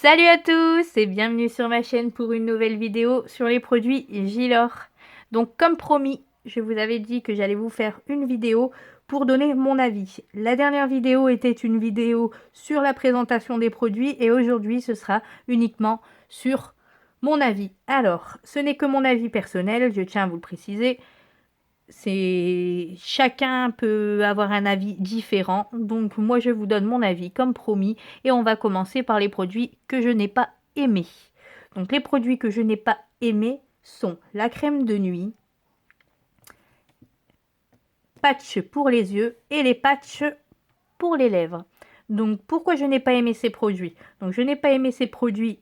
Salut à tous et bienvenue sur ma chaîne pour une nouvelle vidéo sur les produits Gilor. Donc comme promis, je vous avais dit que j'allais vous faire une vidéo pour donner mon avis. La dernière vidéo était une vidéo sur la présentation des produits et aujourd'hui ce sera uniquement sur mon avis. Alors, ce n'est que mon avis personnel, je tiens à vous le préciser. Chacun peut avoir un avis différent, donc moi je vous donne mon avis comme promis et on va commencer par les produits que je n'ai pas aimés. Donc les produits que je n'ai pas aimés sont la crème de nuit, patch pour les yeux et les patchs pour les lèvres. Donc pourquoi je n'ai pas aimé ces produits? Donc je n'ai pas aimé ces produits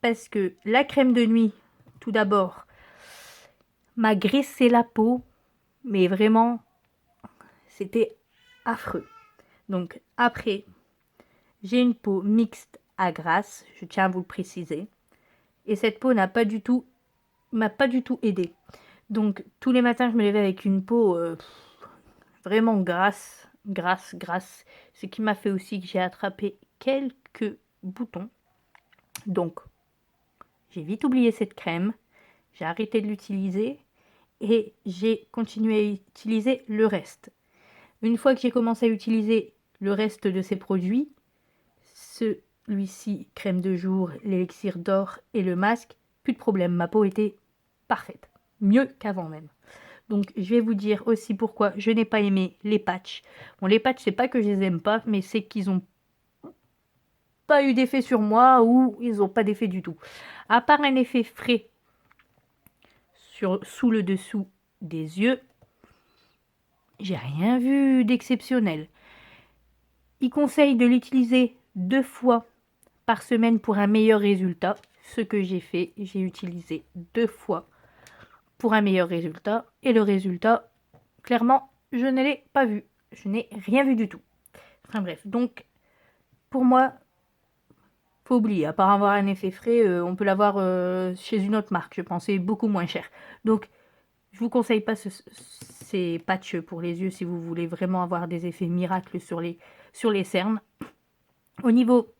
parce que la crème de nuit, tout d'abord, m'a graissé la peau, mais vraiment c'était affreux. Donc après, j'ai une peau mixte à grasse, je tiens à vous le préciser. Et cette peau m'a pas du tout aidé. Donc tous les matins, je me levais avec une peau vraiment grasse. Ce qui m'a fait aussi que j'ai attrapé quelques boutons. Donc, j'ai vite oublié cette crème. J'ai arrêté de l'utiliser et j'ai continué à utiliser le reste. Une fois que j'ai commencé à utiliser le reste de ces produits, celui-ci, crème de jour, l'élixir d'or et le masque, plus de problème, ma peau était parfaite, mieux qu'avant même. Donc je vais vous dire aussi pourquoi je n'ai pas aimé les patchs. Bon, les patchs, c'est pas que je les aime pas, mais c'est qu'ils ont pas eu d'effet sur moi ou ils ont pas d'effet du tout. À part un effet frais sous le dessous des yeux, j'ai rien vu d'exceptionnel. Il conseille de l'utiliser 2 fois par semaine pour un meilleur résultat. Ce que j'ai fait, j'ai utilisé 2 fois pour un meilleur résultat. Et le résultat, clairement, je ne l'ai pas vu. Je n'ai rien vu du tout. Enfin bref, donc pour moi, faut oublier. À part avoir un effet frais, on peut l'avoir chez une autre marque, je pensais beaucoup moins cher. Donc je vous conseille pas ces patchs pour les yeux si vous voulez vraiment avoir des effets miracles sur les cernes. Au niveau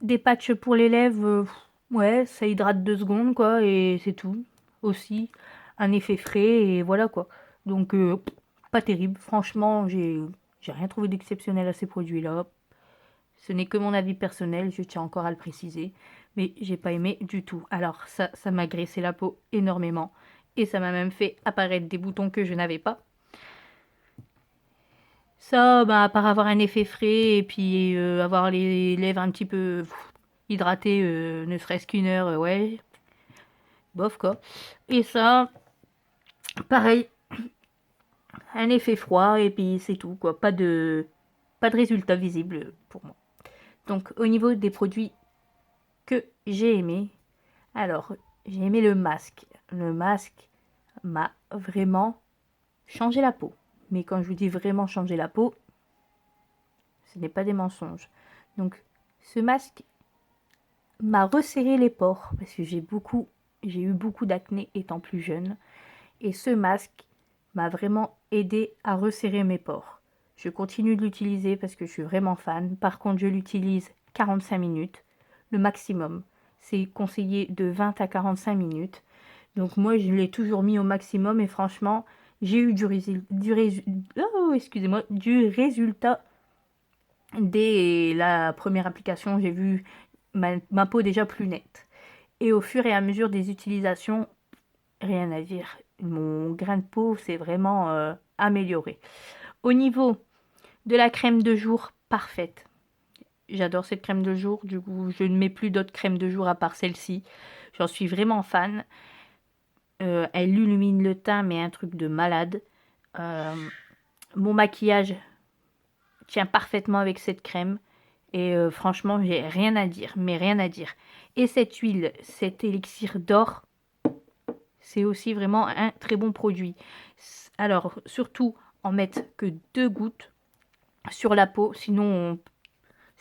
des patchs pour les lèvres, ouais, ça hydrate 2 secondes, quoi, et c'est tout. Aussi, un effet frais, et voilà, quoi. Donc, pas terrible. Franchement, j'ai rien trouvé d'exceptionnel à ces produits-là. Ce n'est que mon avis personnel, je tiens encore à le préciser. Mais j'ai pas aimé du tout. Alors, ça m'a graissé la peau énormément. Et ça m'a même fait apparaître des boutons que je n'avais pas. Ça, bah, à part avoir un effet frais et puis avoir les lèvres un petit peu hydratées, ne serait-ce qu'une heure, ouais, bof quoi. Et ça, pareil, un effet froid et puis c'est tout quoi. Pas de résultat visible pour moi. Donc au niveau des produits que j'ai aimé, alors j'ai aimé le masque. Le masque m'a vraiment changé la peau. Mais quand je vous dis vraiment changer la peau, ce n'est pas des mensonges. Donc ce masque m'a resserré les pores parce que j'ai eu beaucoup d'acné étant plus jeune et ce masque m'a vraiment aidé à resserrer mes pores. Je continue de l'utiliser parce que je suis vraiment fan. Par contre, je l'utilise 45 minutes, le maximum. C'est conseillé de 20 à 45 minutes. Donc moi, je l'ai toujours mis au maximum et franchement, j'ai eu du résultat dès la première application. J'ai vu ma peau déjà plus nette. Et au fur et à mesure des utilisations, rien à dire. Mon grain de peau s'est vraiment amélioré. Au niveau de la crème de jour, parfaite. J'adore cette crème de jour. Du coup, je ne mets plus d'autres crèmes de jour à part celle-ci. J'en suis vraiment fan. Elle illumine le teint, mais un truc de malade. Mon maquillage tient parfaitement avec cette crème. Et franchement, j'ai rien à dire, mais rien à dire. Et cette huile, cet élixir d'or, c'est aussi vraiment un très bon produit. Alors, surtout, en mettre que 2 gouttes sur la peau, sinon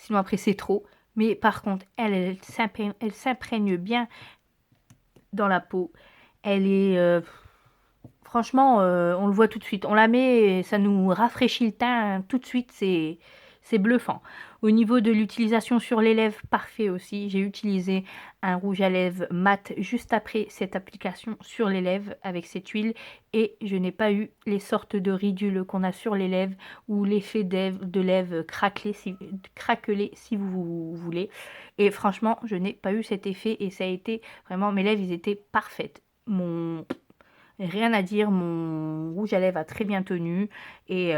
après c'est trop. Mais par contre, elle s'imprègne bien dans la peau. Elle est... franchement, on le voit tout de suite. On la met, ça nous rafraîchit le teint tout de suite. c'est bluffant. Au niveau de l'utilisation sur les lèvres, parfait aussi. J'ai utilisé un rouge à lèvres mat juste après cette application sur les lèvres avec cette huile et je n'ai pas eu les sortes de ridules qu'on a sur les lèvres ou l'effet de lèvres craquelé si vous voulez. Et franchement, je n'ai pas eu cet effet et ça a été vraiment, mes lèvres, ils étaient parfaites. Rien à dire, mon rouge à lèvres a très bien tenu et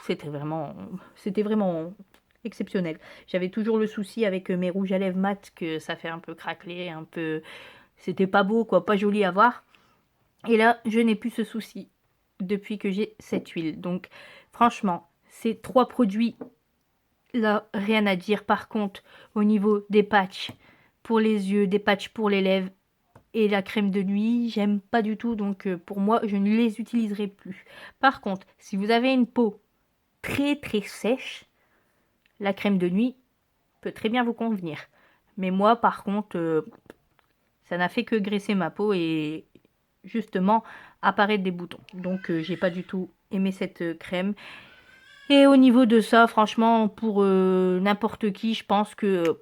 c'était vraiment exceptionnel. J'avais toujours le souci avec mes rouges à lèvres mat que ça fait un peu craqueler, un peu... C'était pas beau, quoi, pas joli à voir. Et là, je n'ai plus ce souci depuis que j'ai cette huile. Donc, franchement, ces 3 produits, là, rien à dire. Par contre, au niveau des patchs pour les yeux, des patchs pour les lèvres et la crème de nuit, j'aime pas du tout. Donc, pour moi, je ne les utiliserai plus. Par contre, si vous avez une peau très très sèche, la crème de nuit peut très bien vous convenir. Mais moi, par contre, ça n'a fait que graisser ma peau et justement apparaître des boutons. Donc, j'ai pas du tout aimé cette crème. Et au niveau de ça, franchement, pour n'importe qui, je pense que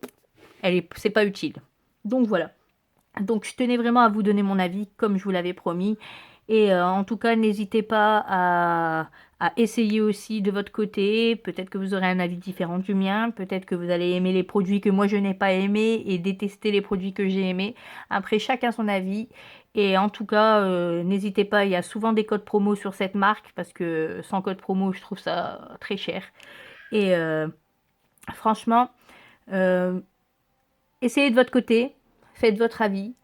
c'est pas utile. Donc voilà. Donc je tenais vraiment à vous donner mon avis, comme je vous l'avais promis. Et en tout cas, n'hésitez pas à essayer aussi de votre côté. Peut-être que vous aurez un avis différent du mien. Peut-être que vous allez aimer les produits que moi je n'ai pas aimés et détester les produits que j'ai aimés. Après, chacun son avis. Et en tout cas, n'hésitez pas, il y a souvent des codes promo sur cette marque parce que sans code promo, je trouve ça très cher. Et franchement, euh, essayez de votre côté, faites votre avis.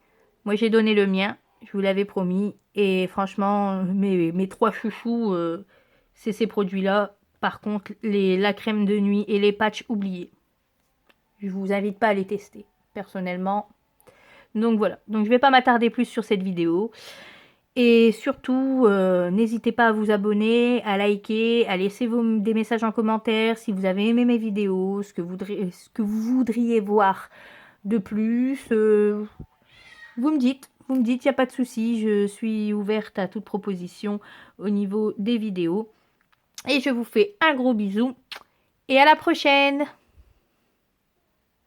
Moi, j'ai donné le mien, je vous l'avais promis. Et franchement, mes 3 chouchous, c'est ces produits-là. Par contre, la crème de nuit et les patchs, oubliez. Je vous invite pas à les tester, personnellement. Donc voilà, donc je vais pas m'attarder plus sur cette vidéo. Et surtout, n'hésitez pas à vous abonner, à liker, à laisser des messages en commentaire si vous avez aimé mes vidéos, ce que vous voudriez voir de plus. Vous me dites, il n'y a pas de souci, je suis ouverte à toute proposition au niveau des vidéos. Et je vous fais un gros bisou et à la prochaine!